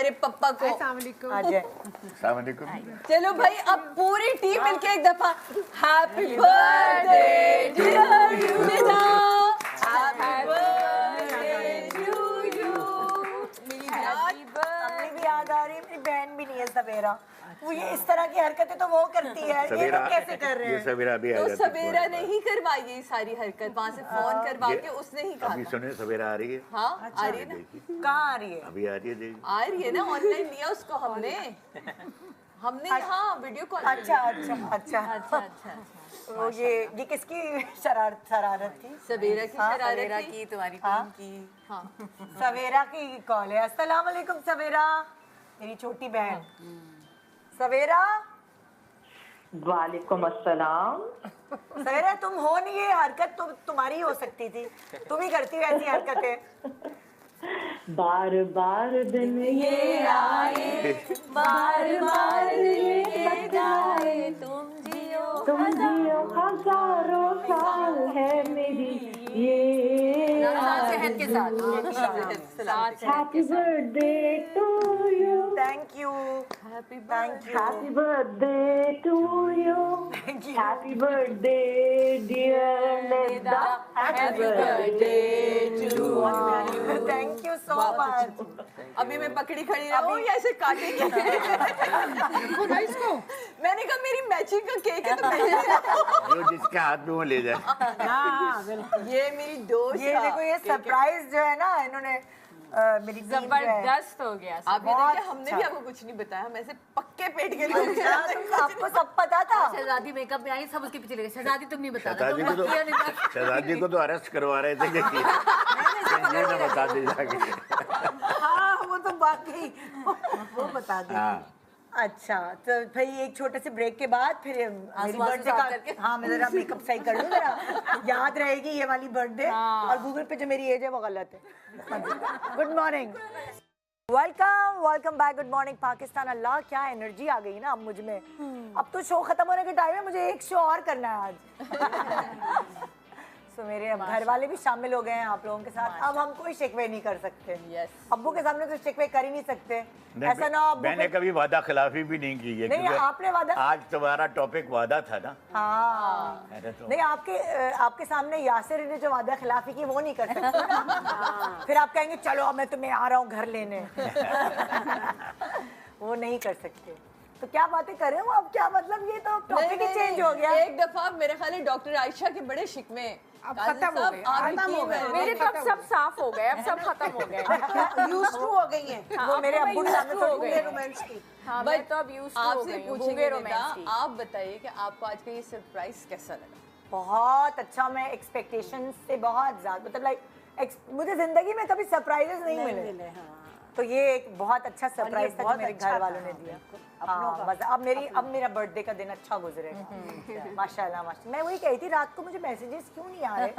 हमारे पप्पा को। अस्सलाम वालेकुम। चलो भाई अब पूरी टीम मिलके एक दफा happy birthday dear Yunida, happy birthday to you. मेरी अपनी भी याद आ रही है, मेरी बहन भी नहीं है सवेरा, वो ये इस तरह की हरकतें तो वो करती है, ये लोग कैसे कर रहे हैं? सवेरा भी आ तो जाती है। सवेरा ने ही करवाई ये सारी हरकत, वहाँ से फोन करवा के उसने ही कहा अभी था। सुने सवेरा आ रही है। हाँ आ रही है ना, देखिए कहाँ आ रही है? अभी आ रही है, देखिए आ रही है ना, ऑनलाइन लिया उसको हमने यहाँ वीडियो कॉल। अच्छा अच्छा अच्छा अच्छा अच्छा। तो ये किसकी शरारत थी? सवेरा की शरारत थी। की तुम्हारी हाँ? टीम की। हाँ सवेरा की कॉल है। अस्सलाम वालेकुम सवेरा, मेरी छोटी बहन सवेरा। वालेकुम अस्सलाम। सवेरा तुम हो नहीं, ये हरकत तो तुम्हारी हो सकती थी, तुम ही करती हो ऐसी हरकतें। बार बार दिन ये आए, बार बार ये जाए, तुम जियो हजारों साल है मेरी ये सेहत के साथ। Happy birthday to you, thank you happy thank you happy birthday to you, happy birthday dear Nida, happy birthday to thank you so much. अभी मैं पकड़ी खड़ी रहूं या ऐसे काटेंगे? मैंने कहा मेरी मैचिंग का केक है तो जो जिसके हाथ में वो ले जाए। ये मेरी दोस्त ये देखो, ये सरप्राइज जो है ना इन्होंने मेरी टीम जो है। जबरदस्त हो गया। आप ये देखिए, हमने भी आपको कुछ नहीं बताया, हम ऐसे पक्के पेट के लोग हैं। आपको सब पता था? शहजादी मेकअप में आई, सब उसके पीछे लगे। शहजादी तुम नहीं बता रहे, शहजादी को तो अरेस्ट करवा रहे थे कि ये ना बता दे जाके। हाँ वो तो बाकी वो बता दी। हाँ। अच्छा तो भाई एक छोटे से ब्रेक के बाद फिर मेरी बर्थडे का, हाँ मैं जरा मेकअप सही कर लूँ जरा, याद रहेगी ये वाली बर्थडे। और गूगल पे जो मेरी एज है वो गलत है। Good morning, welcome back, good morning Pakistan. अल्लाह क्या एनर्जी आ गई ना अब मुझ में। अब तो शो खत्म होने के टाइम है, मुझे एक शो और करना है आज। तो मेरे अब घर वाले भी शामिल हो गए हैं आप लोगों के साथ। अब हम कोई शिकवे नहीं कर सकते। अब्बू के सामने तो शिकवे कर ही नहीं सकते। ऐसा ना अब्बू मैंने कभी वादा खिलाफी भी नहीं की है। नहीं आपने वादा, आज तुम्हारा टॉपिक वादा था ना। हाँ तो नहीं आपके सामने यासिर ने जो वादा खिलाफी की वो नहीं कर सकते। फिर आप कहेंगे चलो अब मैं तुम्हें आ रहा हूँ घर लेने। वो नहीं कर सकते। तो क्या बातें कर रहे हो अब? क्या मतलब, ये तो टॉपिक ही चेंज हो गया। एक दफा मेरे ख्याल है डॉक्टर आयशा के बड़े शिकवे अब खत्म हो गए, मेरे तो अब सब साफ हो गए, अब सब खत्म हो गए। यूज्ड टू हो गई हैं वो मेरे अब्बू के सामने तो गूंगे रोमांस की। हाँ मैं तो अब यूज्ड टू हो आपसे गई हूँ पूछेंगे गूंगे निदा, रोमांस की। आप बताइए कि आपको आज का ये सरप्राइज कैसा लगा? बहुत अच्छा, मैं एक्सपेक्टेशन से बहुत ज्यादा, मतलब लाइक मुझे जिंदगी में कभी सरप्राइजेस नहीं मिले। तो ये एक बहुत अच्छा सरप्राइज था जो मेरे घर वालों ने दिया। हाँ बस अब मेरा बर्थडे का दिन अच्छा गुजरेगा माशाल्लाह माशाल्लाह। मैं वही कही थी, रात को मुझे मैसेजेस क्यों नहीं आ रहे।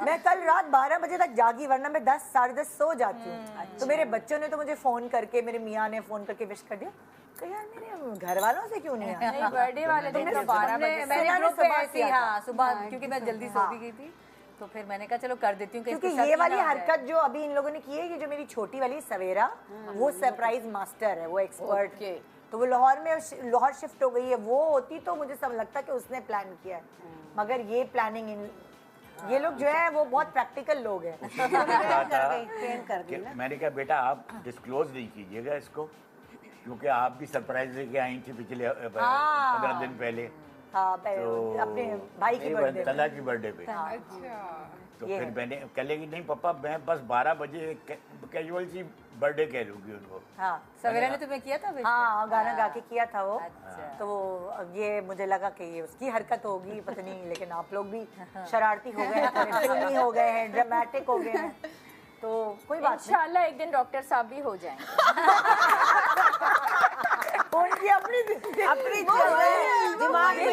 मैं कल रात 12 बजे तक जागी, वरना मैं 10 साढ़े 10 सो जाती हूँ। तो मेरे बच्चों ने तो मुझे फोन करके, मेरे मियाँ ने फोन करके विश कर दिया। तो यार मेरे घर वालों से क्यों नहीं आया? नहीं बर्थडे वाले दिन तो 12 बजे मैंने ग्रुप पे ऐसी, हाँ सुबह, क्योंकि मैं जल्दी सो भी गई थी तो फिर मैंने कहा चलो कर देती हूँ। क्योंकि ये वाली हरकत जो अभी इन लोगों ने की है, ये जो मेरी छोटी वाली सवेरा, वो सरप्राइज मास्टर है, वो एक्सपर्ट। तो वो लाहौर शिफ्ट हो गई है। वो होती तो मुझे सब लगता कि उसने प्लान किया है, मगर ये प्लानिंग ये लोग जो है वो बहुत प्रैक्टिकल लोग हैं। मैंने कहा बेटा आप डिस्क्लोज नहीं कीजिएगा इसको, क्योंकि आप भी सरप्राइज लेके आई थी पिछले 15 दिन पहले। हाँ अपने भाई की बर्थडे, तला की बर्थडे पे। तो फिर मैंने कह लेगी नहीं पापा मैं बस 12 बजे कैजुअल सी बर्थडे कह लूंगी उनको। हाँ सवेरा ने तुम्हें किया था? हाँ गाना गा के किया था वो। तो ये मुझे लगा कि ये उसकी हरकत होगी पता नहीं, लेकिन आप लोग भी शरारती हो गए हैं, फिल्मी हो गए हैं, ड्रामेटिक हो गए हैं। तो कोई बात नहीं, इंशाल्लाह एक दिन डॉक्टर साहब भी हो जाएंगे। उनकी अपनी दिमाग में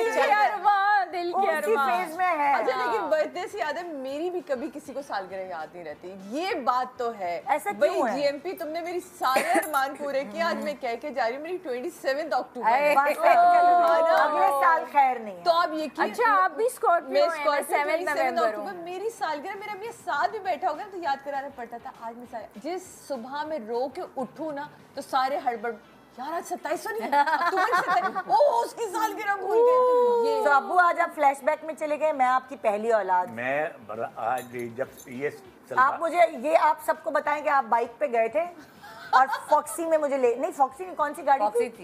दिल वो की उसी अरमान। फेज में है। अच्छा लेकिन बर्थडे से याद है मेरी भी कभी किसी को सालगिरह याद नहीं रहती, ये बात तो है। ऐसा भाई क्यों है? जीएमपी तुमने मेरी सारे अरमान पूरे किए, आज मैं कह के जा रही हूँ मेरी 27 अक्टूबर अरे, है। बस अगले साल खैर नहीं है। तो आप यकीन, अच्छा, आप भी स्कॉर्पियो मैं हैं, मैं स्कॉर्पियो 7 नवंबर हूँ। मेरी सालगिरह, मेरा भी साथ भी बैठा होगा तो याद कराना पड़ता था। आज मैं जिस सुबह में रो के उठूं ना तो सारे हड़बड़, यार आज 27 नहीं है, अक्टूबर 27, ओ उसकी सालगिरह भूल गए। तो अब्बू आज आप फ्लैशबैक में चले गए, मैं आपकी पहली औलाद। मैं आज जब ये आप मुझे ये आप सबको बताएं कि आप बाइक पे गए थे और फॉक्सी में मुझे नहीं फॉक्सी नहीं, कौन सी गाड़ी फॉक्सी थी? थी।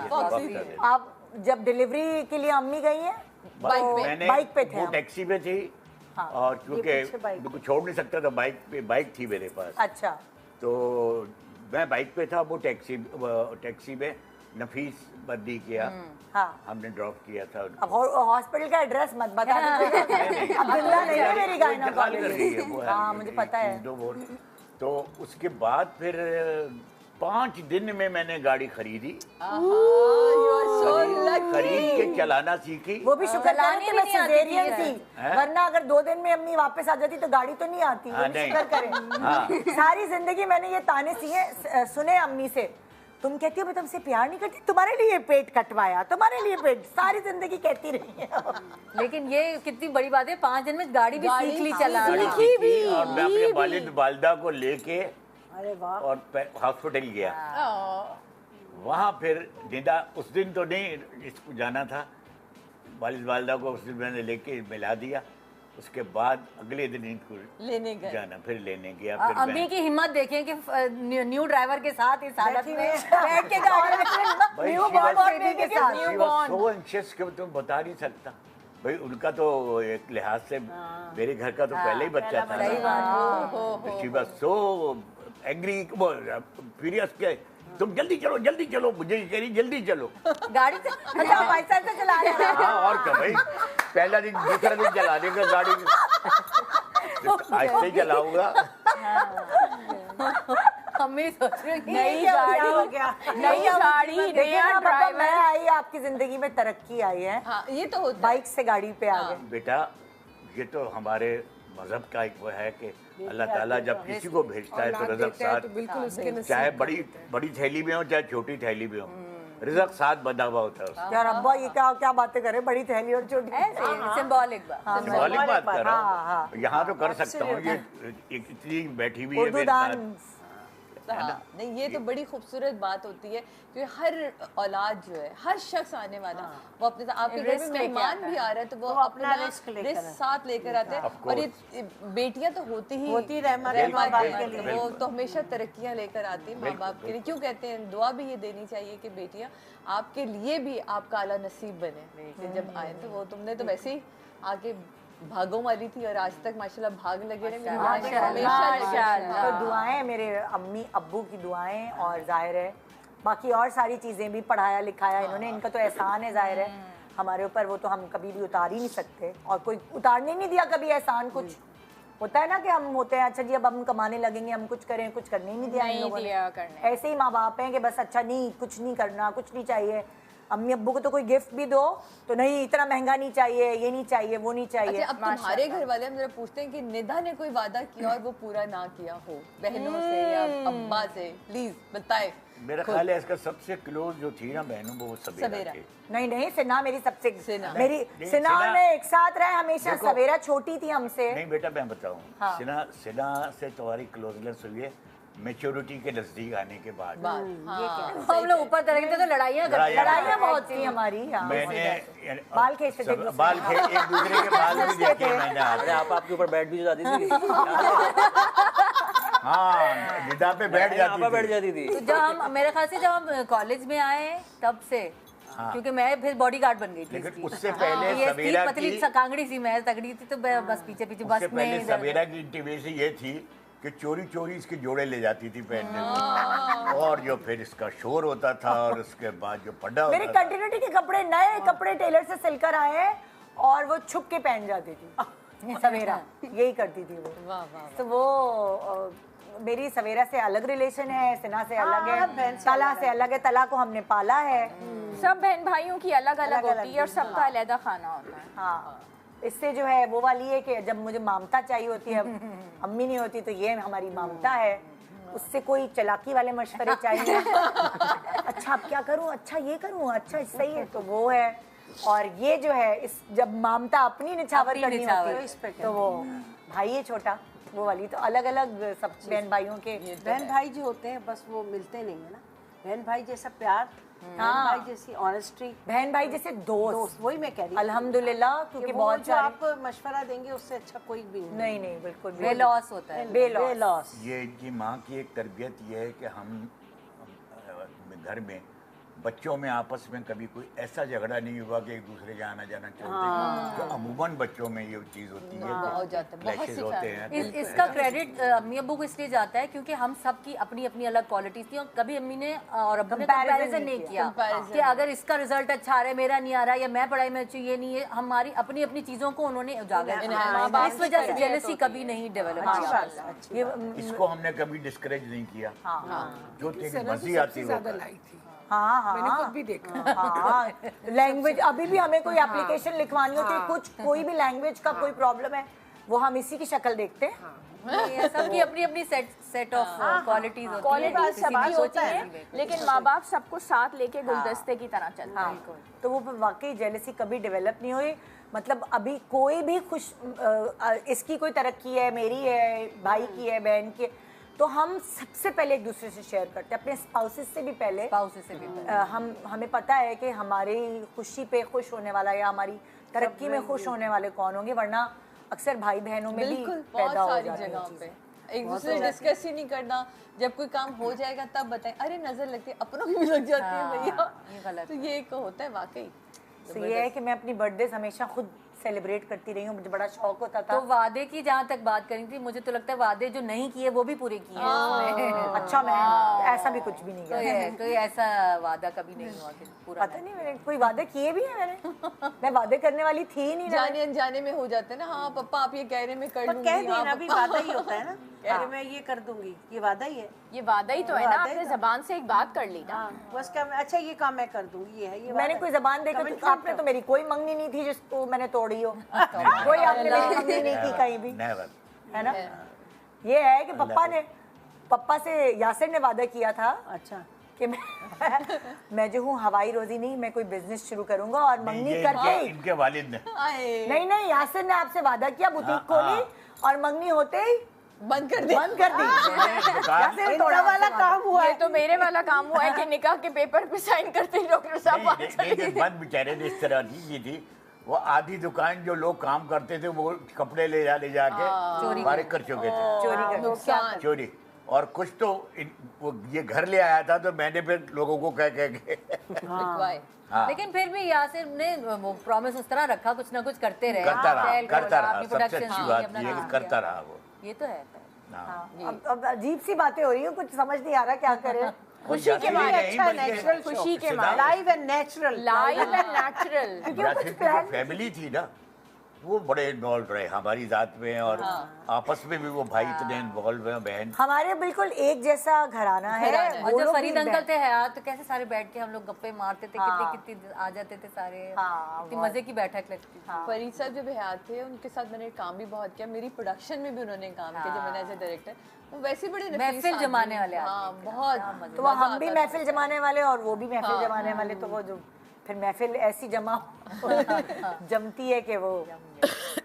फॉक्सी थी। आप जब डिलीवरी के लिए अम्मी गई हैं बाइक पे। मैंने बाइक पे थे वो हम। टैक्सी पे थी हाँ, और ये क्योंकि पीछे बाइक। बिल्कुल छोड़ नहीं सकता था, बाइक थी मेरे पास, अच्छा तो मैं बाइक पे था, वो टैक्सी में नफीस बद्दी किया, हाँ। हमने ड्रॉप किया था उनको। अब हॉस्पिटल का एड्रेस मत बता दीजिए। अब जिंदा नहीं है मेरी वो इंतकाल कर गई है, वो है। हाँ मुझे पता है। तो उसके बाद फिर 5 दिन में मैंने गाड़ी खरीदी, खरीद के चलाना सीखी। वो भी शुक्र करें कि मैं नहीं आती सिजेरियन थी। थी, वरना अगर 2 दिन में अम्मी वापस आ जाती तो गाड़ी तो नहीं आती। वो हाँ, भी नहीं। शुक्र करें। हाँ। सारी जिंदगी मैंने ये ताने सुने अम्मी से, तुम कहती हो मैं तुमसे प्यार नहीं करती, तुम्हारे लिए पेट कटवाया, तुम्हारे लिए पेट, सारी जिंदगी कहती रही है। लेकिन ये कितनी बड़ी बात है, 5 दिन में गाड़ी भी सीख ली चलाना। सीखी भी और मैं अपने वालिद वालदा को लेके अरे वाह। और हॉस्पिटल गया। वहाँ फिर निदा उस दिन तो नहीं इसको जाना था, वालिद वालदा को उस दिन मैंने लेके मिला दिया, उसके बाद अगले दिन इनको लेने गए। जाना, फिर लेने गया। फिर अम्मी की हिम्मत देखें कि न्यू ड्राइवर के साथ इस हालत में बैठ के गाड़ी भाई, new she born was- baby के साथ she was so anxious कि तुम बता नहीं सकता। भाई उनका तो एक लिहाज से मेरे घर का तो पहले ही बच्चा था। सही बात। She was so angry, furious के तुम जल्दी चलो, मुझे कह रही जल्दी चलो। गाड़ी से अच्छा आप ऐसा ऐसा चला रहे हैं। हाँ और क्या भाई, पहला दिन दूसरा दिन चलाने का गाड़ी ऐसे ही चलाऊंगा। अम्मी सोच रही थी नई क्या गाड़ी, हो गया? नई गाड़ी, देखिए नया ना पापा, मैं ड्राइवर। आई आपकी जिंदगी में तरक्की आई है, हाँ ये तो होता है। बाइक से गाड़ी पे आ गए। बेटा ये तो हमारे मजहब का एक वो है कि अल्लाह ताला जब किसी को भेजता है तो रिज़्क़ साथ, बिल्कुल उसके नसीब चाहे बड़ी थैली में हो चाहे छोटी थैली में हो, रिज़्क़ साथ बंधा हुआ होता है उसका। यार अब्बा ये क्या बातें करे, बड़ी थैली और छोटी। सिंबॉलिक बात। सिंबॉलिक बात कर रहा हाँ, हाँ। हूँ, यहाँ तो कर सकता हूँ, ये इतनी बैठी हुई है उर्दू मेरे साथ। दान। हाँ, नहीं ये तो बड़ी खूबसूरत बात होती है कि हर औलाद जो है, हर शख्स आने वाला वो अपने साथ, आपके घर में रिस्क लेके मेहमान आता भी आ रहा है तो वो वो अपना अपना रिस्क लेकर रिस्क साथ लेकर आते हैं। Of और ये बेटियां तो होती रहमत है माँ बाप के लिए। वो तो हमेशा तरक्कियां लेकर आती हैं माँ बाप के लिए। क्यों कहते हैं, दुआ भी ये देनी चाहिए कि बेटियां आपके लिए भी आपका आला नसीब बने कि जब आए। तो वो तुमने तो वैसे ही आगे भागों वाली थी और आज तक माशाल्लाह भाग लगे रहे। मेरी माँ ने हमेशा लगे। तो दुआएं मेरे अम्मी अब्बू की दुआएं, और जाहिर है बाकी और सारी चीज़ें भी, पढ़ाया लिखाया इन्होंने, इनका तो एहसान है जाहिर है हमारे ऊपर, वो तो हम कभी भी उतार ही नहीं सकते और कोई उतारने नहीं दिया कभी एहसान। कुछ होता है ना कि हम होते हैं अच्छा जी अब हम कमाने लगेंगे, हम कुछ करें, कुछ करने ही नहीं दिया इन नहीं लोगों ने। दिया करने। ऐसे ही माँ बाप हैं कि बस अच्छा नहीं, कुछ नहीं करना, कुछ नहीं चाहिए। अम्मी अब्बू को तो कोई गिफ्ट भी दो तो नहीं, इतना महंगा नहीं चाहिए, ये नहीं चाहिए, वो नहीं चाहिए। अच्छा अब तुम्हारे घर वाले हम जरा पूछते हैं कि निधा ने कोई वादा किया और वो पूरा ना किया हो बहनों से या अब्बा से, प्लीज बताए। मेरा ख्याल है इसका सबसे क्लोज जो थी ना बहनों वो सवेरा सवेरा। थी। नहीं सिन्हा मेरी सबसे सिन्हा। मेरी नहीं, सिन्हा सिन्हा- में एक साथ रहे हमेशा। देखो। सवेरा छोटी थी हमसे। नहीं बेटा मैं बताऊं, हाँ। सिन्हा से तुम्हारी क्लोजनेस हुई है मेच्योरिटी के नजदीक आने के बाद। हम लोग ऊपर तरह के तो लड़ाइयाँ करते लड़ाइयाँ बहुत थी हमारी। हाँ, मैंने बाल खींचते थे एक दूसरे बाल एक दूसरे के बाल भी देखे मैंने हाथ में। आपके ऊपर बैठ भी जाती थी। हाँ निदा पे बैठ बैठ जाती थी। जाती थी। तो जब हम मेरे ख्याल से जब हम कॉलेज में आए तब से, क्योंकि मैं फिर बॉडीगार्ड बन गई थी लेकिन इसकी। उससे पहले ये थी सवेरा पतली की कांगड़ी सी, मैं तगड़ी थी तो मैं बस पीछे उससे बस पहले में सवेरा की इंटीमेसी ये थी कि चोरी चोरी इसके जोड़े ले जाती थी पहनने को, और जो फिर इसका शोर होता था और उसके बाद जो पड़ा मेरे होता था। कंटिन्यूटी के कपड़े, नए कपड़े टेलर से सिलकर आए हैं और वो छुप के पहन जाती थी सवेरा, यही करती थी वो। वाह वाह। तो वो मेरी सवेरा से अलग रिलेशन है, सिन्हा से अलग है, तला से अलग है। तला को हमने पाला है। सब बहन भाइयों की अलग अलग होती है और सबका अलग खाना होता है। हाँ, इससे जो है वो वाली है कि जब मुझे ममता चाहिए होती है, अम्मी नहीं होती, तो ये हमारी ममता है। उससे कोई चालाकी वाले मशवरे चाहिए, अच्छा अब क्या करूं, अच्छा ये करूं, अच्छा सही है, तो वो है। और ये जो है इस जब ममता अपनी निछावर करनी होती है तो वो भाई है छोटा, वो वाली। तो अलग अलग सब बहन भाइयों के बहन भाई जो होते हैं बस वो मिलते नहीं है ना। बहन भाई जैसा प्यार, बहन भाई जैसी ऑनेस्टी, बहन भाई जैसे दोस्त, वही मैं कह रही हूँ। अल्हम्दुलिल्लाह, क्योंकि बहुत जो आप मशवरा देंगे उससे अच्छा कोई भी नहीं। नहीं बिल्कुल बेलॉस होता है, बेलॉस। ये इनकी माँ की एक तरबियत ये है कि हम घर में बच्चों में आपस में कभी कोई ऐसा झगड़ा नहीं हुआ कि एक दूसरे के आना जाना चलते, जो अमूमन बच्चों में ये चीज़ होती है, क्लैशेस होते हैं। इसका क्रेडिट अम्मी अब्बू को इसलिए जाता है क्योंकि हम सब की अपनी अपनी अलग क्वालिटीज थी और कभी अम्मी ने और अब्बू ने कंपैरिजन नहीं किया कि अगर इसका रिजल्ट अच्छा आ रहा है, मेरा नहीं आ रहा, या मैं पढ़ाई में अच्छी, ये नहीं है। हमारी अपनी अपनी चीजों को उन्होंने उजागर किया, इस वजह से जेलसी कभी नहीं डेवलप किया। इसको हमने कभी डिस्करेज नहीं किया, जो तेरी मर्जी आती हो। हाँ, मैंने खुद भी देखा। हाँ, लैंग्वेज अभी भी हमें कोई एप्लीकेशन लिखवानी होती है, कुछ कोई भी लैंग्वेज का कोई प्रॉब्लम है, वो हम इसी की शक्ल देखते हैं। सबकी अपनी अपनी सेट ऑफ क्वालिटीज होती है, क्वालिटी सबकी की होती है, लेकिन माँ बाप सबको साथ लेके गुलदस्ते की तरह चलते हैं। तो वो वाकई जेलसी कभी डेवलप नहीं हुई। मतलब अभी कोई भी खुश इसकी कोई तरक्की है, मेरी है, भाई की है, बहन की है, तो हम सबसे पहले एक दूसरे से शेयर करते हैं, अपने स्पाउसेस से भी पहले। हमें पता है कि हमारी खुशी पे खुश होने वाला या हमारी तरक्की में खुश होने वाले कौन होंगे, वरना अक्सर भाई बहनों में भी पैदा हो जाती है। एक दूसरे डिस्कस ही नहीं करना, जब कोई काम हो जाएगा तब बताएं, अरे नजर लगती है, अपनों की भी लग जाती है भैया। तो ये एक होता है वाकई। तो ये है कि मैं अपनी बर्थडे हमेशा खुद सेलिब्रेट करती रही हूँ, मुझे बड़ा शौक होता था। तो वादे की जहाँ तक बात करी थी, मुझे तो लगता है वादे जो नहीं किए वो भी पूरे किए हैं। अच्छा, मैं ऐसा भी कुछ भी नहीं किया। कोई ऐसा वादा कभी नहीं हुआ कि पूरा। पता नहीं, मैंने कोई वादे किए भी हैं मैंने। मैं वादे करने वाली थी ही नहीं। जाने अनजाने में हो जाते हैं ना। हाँ पापा आप ये कह रहे मैं कर लूंगी, कह देना भी वादा ही होता है ना। कह रहे मैं ये कर दूंगी, ये वादा ही है। ये वादा ही तो है ना, आपने जबान से एक बात कर ली ना। बस क्या, अच्छा ये काम मैं कर दूंगी, ये है ये। मैंने कोई जबान देकर, आपने तो मेरी कोई मंगनी नहीं थी जिसको मैंने तोड़ी हो। कोई आपने मेरी मंगनी नहीं की कहीं भी, है ना। ये है कि पप्पा से यासिर ने वादा किया था, अच्छा, कि मैं जो हूँ हवाई रोजी नहीं, मैं कोई बिजनेस शुरू करूंगा और मंगनी करके इनके वालिद ने। नहीं, यासिर ने आपसे वादा किया, बुटीक खोली और मंगनी होते ही बंद कर दी। इनका वाला काम हुआ है। तो मेरे वाला काम हुआ है कि निकाह के पेपर पे साइन करते ही डॉक्टर साहब बंद बेचारे ने इस तरह थी, वो आधी दुकान जो लोग काम करते थे वो कपड़े ले जाके फारिग कर चुके थे, चोरी। और कुछ तो वो ये घर ले आया था, तो मैंने फिर लोगों को कह के लेकिन फिर भी यासिर ने वो प्रॉमिस उस तरह रखा, कुछ ना कुछ करते रहे, करता रहा। सबसे अच्छी बात ये कि करता रहा वो। ये तो है। अब अजीब सी बातें हो रही है, कुछ समझ नहीं आ रहा क्या करें। खुशी के बाद अच्छा नेचुरल, खुशी के बाद लाइव एंड नेचुरल, क्योंकि फैमिली थी ना, वो बड़े इन्वॉल्व रहे हमारी जात में, और आपस में भी वो भाई इतने इन्वॉल्व हैं, बहन। हमारे बिल्कुल एक जैसा घराना है। और जब फरीद अंकल थे हयात, तो कैसे सारे बैठ के हम लोग गप्पे मारते थे, कितने आ जाते थे सारे, कितनी मजे की बैठक लगती थी। फरीद साहब जब हयात थे, उनके साथ मैंने काम भी बहुत किया, मेरी प्रोडक्शन में भी उन्होंने काम किया जब मैंने एज ए डायरेक्टर। वैसे बड़े महफिल जमाने वाले, बहुत। तो हम भी महफिल जमाने वाले और वो भी महफिल जमाने वाले, तो वो जो फिर महफिल ऐसी जमती है कि वो।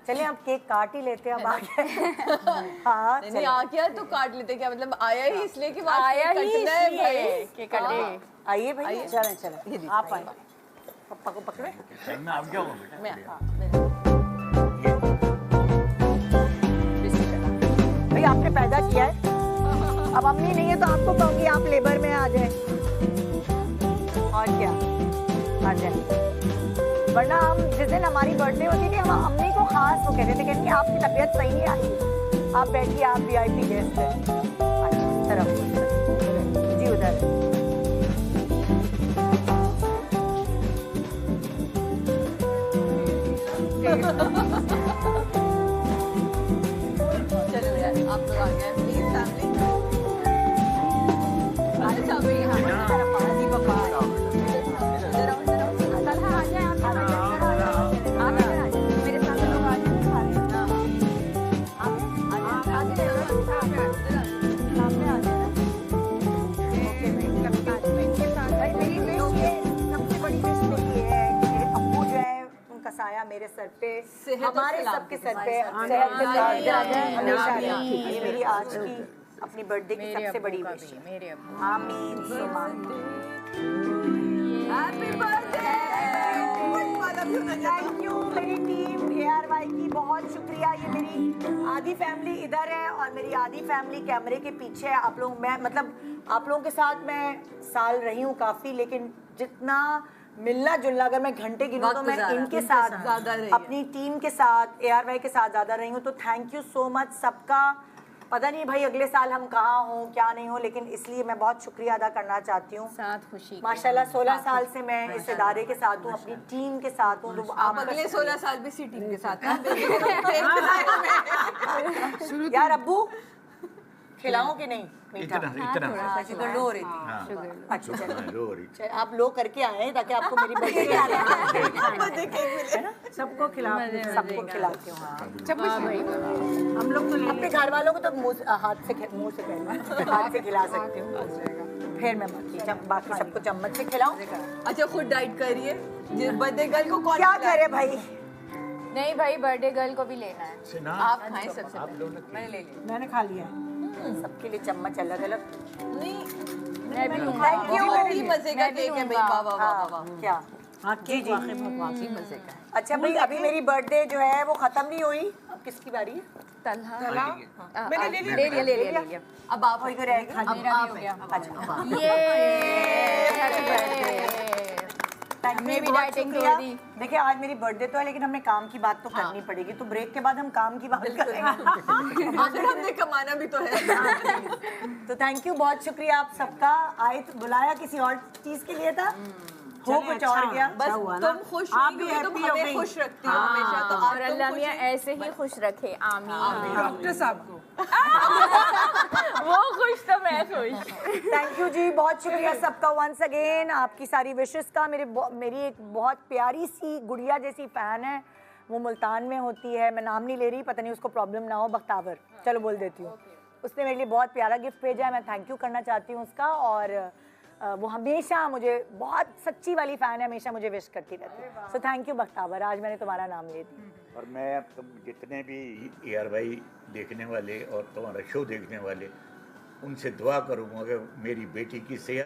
चलिए आप केक काट ही लेते हैं अब आगे। हाँ नहीं आ गया तो काट लेते, क्या मतलब आया ही इसलिए कि आया ही इसलिए कि काट ले। आइए भाई, चलें आप आए, पप्पा को पकड़े। आप जाओ भाई आपने पैदा किया है, अब अम्मी नहीं है तो आपको कहूँगी आप लेबर में आ जाए, और क्या आ जाए। वरना हम जिस दिन हमारी बर्थडे होती थी, हम अम्मी को खास वो कहते थे कि आपकी तबीयत सही है, आप बैठिए, आप VIP गेस्ट हैं। अच्छा तरफ जी, उधर चलो यार आप लोग आ गए, प्लीज फैमिली। हमारे सबके सर पे सेहत के साथ हमेशा रहे। ये मेरी आज की अपनी बर्थडे की सबसे बड़ी विश है। आमीन हैप्पी बर्थडे। थैंक यू मेरी टीम ARY की, बहुत शुक्रिया। ये मेरी आधी फैमिली इधर है और मेरी आधी फैमिली कैमरे के पीछे है। आप लोग, मैं मतलब आप लोगों के साथ मैं साल रही हूँ काफ़ी, लेकिन जितना मिलना जुलना अगर मैं घंटे गिनूं तो मैं इनके साथ अपनी टीम के साथ ARY के साथ ज़्यादा रही हूँ। तो थैंक यू सो मच सबका। पता नहीं भाई अगले साल हम कहाँ हों क्या नहीं हो, लेकिन इसलिए मैं बहुत शुक्रिया अदा करना चाहती हूँ। साथ खुशी माशाल्लाह 16 साल से मैं इस इदारे के साथ हूँ, अपनी टीम के साथ हूँ। तो आप अगले 16 साल भी इसी टीम के साथ हैं। यार अब्बू खिलाओ कि नहीं मीठा? इतना शुगर लो हो रही थी। हाँ। अच्छा चलो लो रही चलो, आप लो करके आए हैं ताकि आपको मेरी बर्थडे सबको खिलाओ, सबको खिलाती हूँ। हाँ। हम लोग तो अपने घर वालों को तो हाथ से मुंह से पहले हाथ से खिला सकती हूँ, फिर मैं बाकी सबको चम्मच से खिलाऊं। अच्छा खुद डाइट करिए। बर्थडे गर्ल को कौन क्या करे भाई? नहीं भाई, बर्थडे गर्ल को भी लेना है। आप खाएं सबसे पहले। मैंने ले लिया। मैंने खा लिया है। सबके लिए चम्मच अलग अलग। नहीं मैं भी थैंक यू। बहुत ही मजे का केक है भाई। वाह वाह वाह वाह। क्या हाँ केक वाकई मजे का है। अच्छा भाई, अभी मेरी बर्थडे जो है वो खत्म नहीं हुई, अब किसकी बारी है? तलहा मैंने ले लिया। ले लिया। अब आप वही को रहेगी। मेरा भी हो गया। अच्छा ये हैप्पी बर्थडे। हमने भी डाइटिंग कर दी। देखिए आज मेरी बर्थडे तो है, लेकिन हमें काम की बात तो करनी पड़ेगी, तो ब्रेक के बाद हम काम की बात करेंगे। आखिर हमने कमाना भी तो है। तो थैंक यू, बहुत शुक्रिया आप सबका। आए तो बुलाया किसी और चीज के लिए था, हो कुछ और गया। बस तुम खुश आप हुई भी क्योंकि तुम happy हो हमें गई। खुश रखती हो हमेशा। तो और आज अल्लाह तुम मियां ऐसे ही खुश रखे। आमीन। डॉक्टर साहब को वो खुश तो मैं खुश। थैंक यू जी, बहुत शुक्रिया सबका वंस अगेन, आपकी सारी विशेस का। मेरी एक बहुत प्यारी सी गुड़िया जैसी फैन है, वो मुल्तान में होती है, मैं नाम नहीं ले रही, पता नहीं उसको प्रॉब्लम ना हो, बख्तावर चलो बोल देती हूँ। उसने मेरे लिए बहुत प्यारा गिफ्ट भेजा है, मैं थैंक यू करना चाहती हूँ उसका। और वो हमेशा मुझे, बहुत सच्ची वाली फ़ैन है, हमेशा मुझे विश करती रहती है। सो थैंक यू बख्तावर, आज मैंने तुम्हारा नाम ले दिया। और मैं अब तुम जितने भी ARY देखने वाले और तुम्हारा शो देखने वाले, उनसे दुआ करूँगा कि मेरी बेटी की सेहत